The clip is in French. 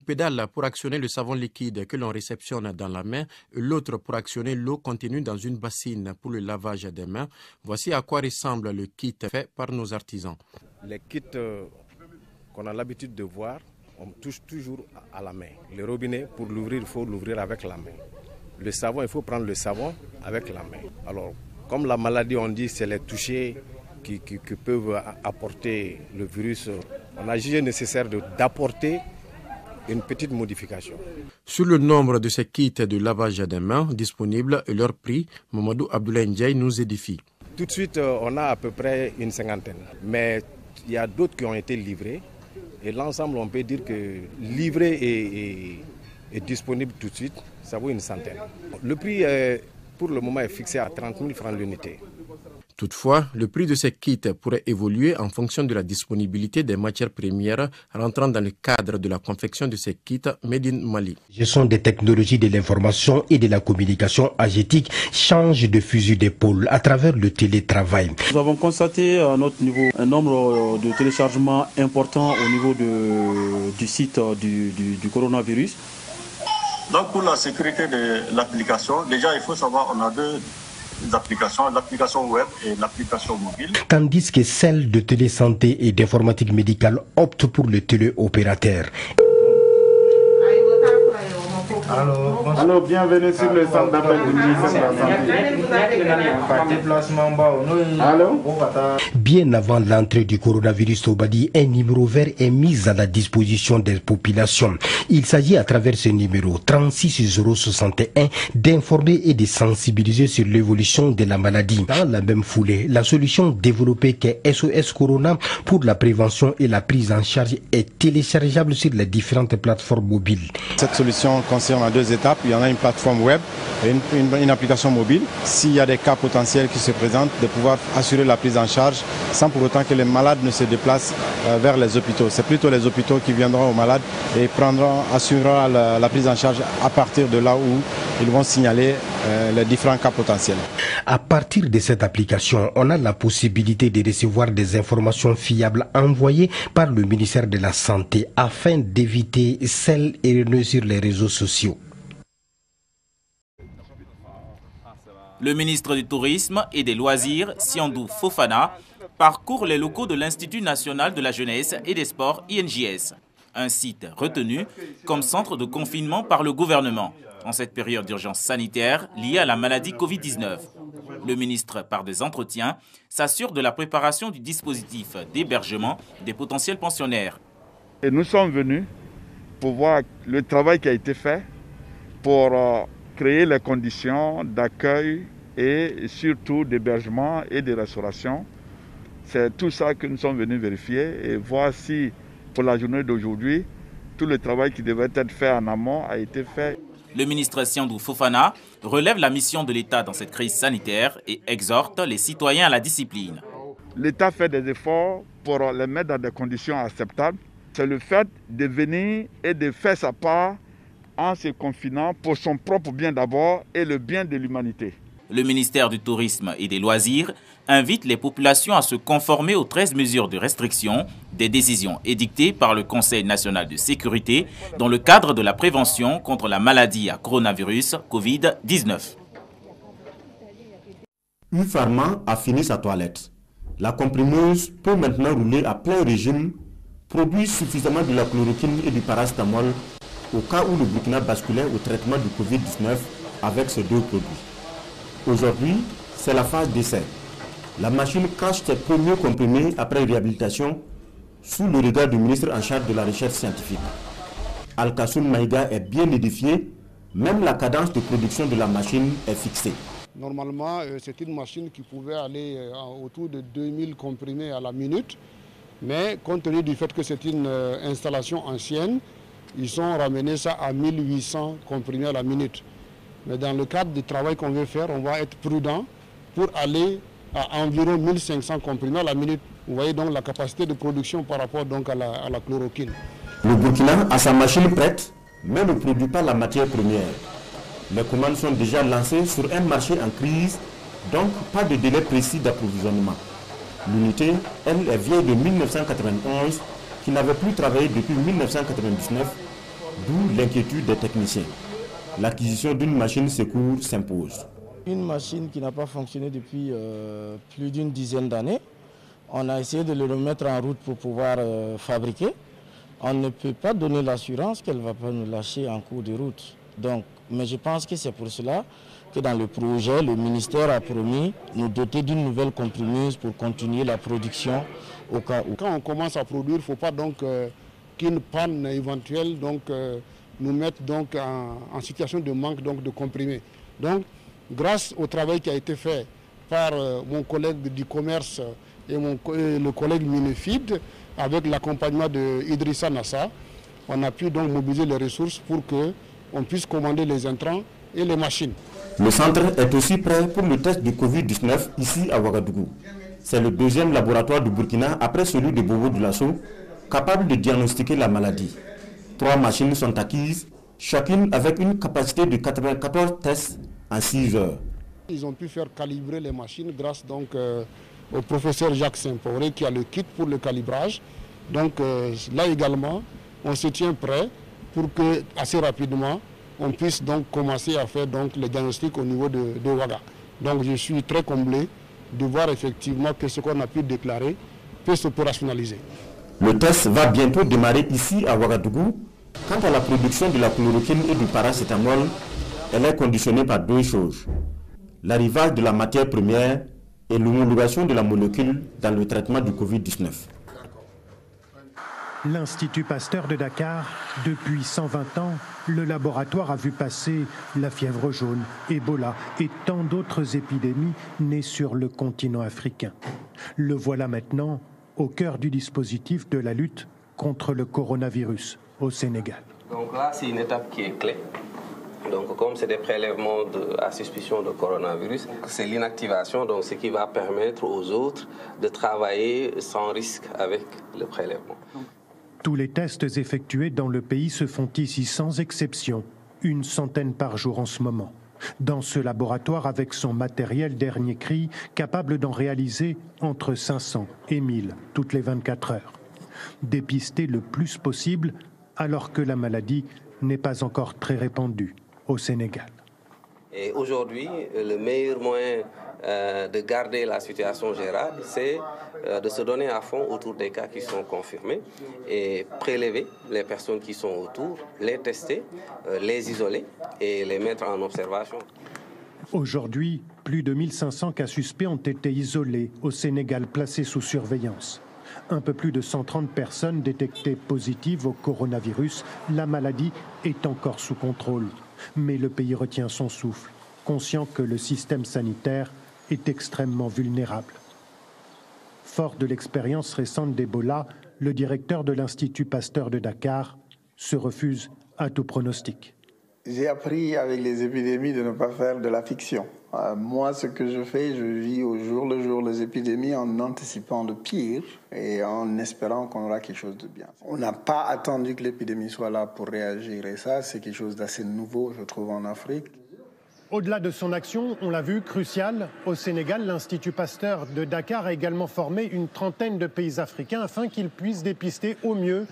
pédale pour actionner le savon liquide que l'on réceptionne dans la main et l'autre pour actionner l'eau contenue dans une bassine pour le lavage des mains. Voici à quoi ressemble le kit fait par nos artisans. Les kits qu'on a l'habitude de voir, on touche toujours à la main. Le robinet, pour l'ouvrir, il faut l'ouvrir avec la main. Le savon, il faut prendre le savon avec la main. Alors, comme la maladie, on dit, c'est les touchés qui peuvent apporter le virus, on a jugé nécessaire d'apporter une petite modification. Sur le nombre de ces kits de lavage des mains disponibles et leur prix, Mamadou Abdoulaye Ndiaye nous édifie. Tout de suite, on a à peu près une 50aine. Mais il y a d'autres qui ont été livrés. Et l'ensemble, on peut dire que livré et disponible tout de suite, ça vaut une centaine. Le prix, pour le moment, est fixé à 30 000 francs l'unité. Toutefois, le prix de ces kits pourrait évoluer en fonction de la disponibilité des matières premières rentrant dans le cadre de la confection de ces kits Made in Mali. Gestion des technologies de l'information et de la communication AGETIC change de fusil d'épaule à travers le télétravail. Nous avons constaté à notre niveau un nombre de téléchargements important au niveau du site du coronavirus. Donc pour la sécurité de l'application, déjà il faut savoir on a deux applications, l'application web et l'application mobile. Tandis que celle de télésanté et d'informatique médicale opte pour le téléopérateur. Alors, bienvenue sur le centre d'appel du ministère de la Santé. Bien avant l'entrée du coronavirus au Badi, un numéro vert est mis à la disposition des populations. Il s'agit à travers ce numéro 36061 d'informer et de sensibiliser sur l'évolution de la maladie. Dans la même foulée, la solution développée qu'est SOS Corona pour la prévention et la prise en charge est téléchargeable sur les différentes plateformes mobiles. Cette solution concerne à deux étapes. Il y en a une plateforme web et une application mobile. S'il y a des cas potentiels qui se présentent, de pouvoir assurer la prise en charge sans pour autant que les malades ne se déplacent vers les hôpitaux. C'est plutôt les hôpitaux qui viendront aux malades et assureront la prise en charge à partir de là où ils vont signaler les différents cas potentiels. À partir de cette application, on a la possibilité de recevoir des informations fiables envoyées par le ministère de la Santé afin d'éviter celles erronées sur les réseaux sociaux. Le ministre du Tourisme et des Loisirs, Siandou Fofana, parcourt les locaux de l'Institut national de la jeunesse et des sports INJS, un site retenu comme centre de confinement par le gouvernement en cette période d'urgence sanitaire liée à la maladie Covid-19. Le ministre, par des entretiens, s'assure de la préparation du dispositif d'hébergement des potentiels pensionnaires. Et nous sommes venus pour voir le travail qui a été fait pour créer les conditions d'accueil et surtout d'hébergement et de restauration. C'est tout ça que nous sommes venus vérifier et voir si pour la journée d'aujourd'hui, tout le travail qui devait être fait en amont a été fait. Le ministre Siandou Fofana relève la mission de l'État dans cette crise sanitaire et exhorte les citoyens à la discipline. L'État fait des efforts pour les mettre dans des conditions acceptables. C'est le fait de venir et de faire sa part en se confinant pour son propre bien d'abord et le bien de l'humanité. Le ministère du Tourisme et des Loisirs invite les populations à se conformer aux 13 mesures de restriction des décisions édictées par le Conseil national de sécurité dans le cadre de la prévention contre la maladie à coronavirus Covid-19. Pharma a fini sa toilette. La comprimeuse peut maintenant rouler à plein régime, produit suffisamment de la chloroquine et du paracétamol au cas où le Burkina basculait au traitement du Covid-19 avec ces deux produits. Aujourd'hui, c'est la phase d'essai. La machine cache ses premiers comprimés après réhabilitation sous le regard du ministre en charge de la recherche scientifique. Al-Kassoum Maïga est bien édifié, même la cadence de production de la machine est fixée. Normalement, c'est une machine qui pouvait aller autour de 2000 comprimés à la minute, mais compte tenu du fait que c'est une installation ancienne, ils ont ramené ça à 1800 comprimés à la minute. Mais dans le cadre du travail qu'on veut faire, on va être prudent pour aller à environ 1500 comprimés à la minute. Vous voyez donc la capacité de production par rapport donc à la chloroquine. Le Burkina a sa machine prête, mais ne produit pas la matière première. Les commandes sont déjà lancées sur un marché en crise, donc pas de délai précis d'approvisionnement. L'unité, elle, est vieille de 1991, qui n'avait plus travaillé depuis 1999 D'où l'inquiétude des techniciens. L'acquisition d'une machine secours s'impose. Une machine qui n'a pas fonctionné depuis plus d'une dizaine d'années. On a essayé de le remettre en route pour pouvoir fabriquer. On ne peut pas donner l'assurance qu'elle ne va pas nous lâcher en cours de route. Donc, mais je pense que c'est pour cela que dans le projet, le ministère a promis nous doter d'une nouvelle comprimeuse pour continuer la production au cas où. Quand on commence à produire, il ne faut pas donc qu'une panne éventuelle nous mette donc en situation de manque donc, de comprimés. Donc, grâce au travail qui a été fait par mon collègue du commerce et le collègue Minefid, avec l'accompagnement de Idrissa Nassa, on a pu donc mobiliser les ressources pour qu'on puisse commander les intrants et les machines. Le centre est aussi prêt pour le test du Covid-19 ici à Ouagadougou. C'est le deuxième laboratoire du Burkina après celui de Bobo-Dioulasso, capable de diagnostiquer la maladie. 3 machines sont acquises, chacune avec une capacité de 94 tests en 6 heures. Ils ont pu faire calibrer les machines grâce donc au professeur Jacques Saint-Poré qui a le kit pour le calibrage. Donc là également, on se tient prêt pour que assez rapidement, on puisse donc commencer à faire donc les diagnostics au niveau de Ouaga. Donc je suis très comblé de voir effectivement que ce qu'on a pu déclarer peut s'opérationnaliser. Le test va bientôt démarrer ici à Ouagadougou. Quant à la production de la chloroquine et du paracétamol, elle est conditionnée par 2 choses. L'arrivage de la matière première et l'homologation de la molécule dans le traitement du Covid-19. L'Institut Pasteur de Dakar, depuis 120 ans, le laboratoire a vu passer la fièvre jaune, Ebola et tant d'autres épidémies nées sur le continent africain. Le voilà maintenant au cœur du dispositif de la lutte contre le coronavirus au Sénégal. Donc là, c'est une étape qui est clé. Donc comme c'est des prélèvements à suspicion de coronavirus, c'est l'inactivation, donc ce qui va permettre aux autres de travailler sans risque avec le prélèvement. Tous les tests effectués dans le pays se font ici sans exception, 100 par jour en ce moment. Dans ce laboratoire avec son matériel dernier cri, capable d'en réaliser entre 500 et 1000 toutes les 24 heures. Dépister le plus possible alors que la maladie n'est pas encore très répandue au Sénégal. Et aujourd'hui, le meilleur moyen de garder la situation gérable, c'est de se donner à fond autour des cas qui sont confirmés et prélever les personnes qui sont autour, les tester, les isoler et les mettre en observation. Aujourd'hui, plus de 1500 cas suspects ont été isolés au Sénégal, placés sous surveillance. Un peu plus de 130 personnes détectées positives au coronavirus. La maladie est encore sous contrôle. Mais le pays retient son souffle, conscient que le système sanitaire est extrêmement vulnérable. Fort de l'expérience récente d'Ebola, le directeur de l'Institut Pasteur de Dakar se refuse à tout pronostic. J'ai appris avec les épidémies de ne pas faire de la fiction. Moi, ce que je fais, je vis au jour le jour les épidémies en anticipant le pire et en espérant qu'on aura quelque chose de bien. On n'a pas attendu que l'épidémie soit là pour réagir et ça, c'est quelque chose d'assez nouveau, je trouve, en Afrique. Au-delà de son action, on l'a vu, cruciale, au Sénégal, l'Institut Pasteur de Dakar a également formé une trentaine de pays africains afin qu'ils puissent dépister au mieux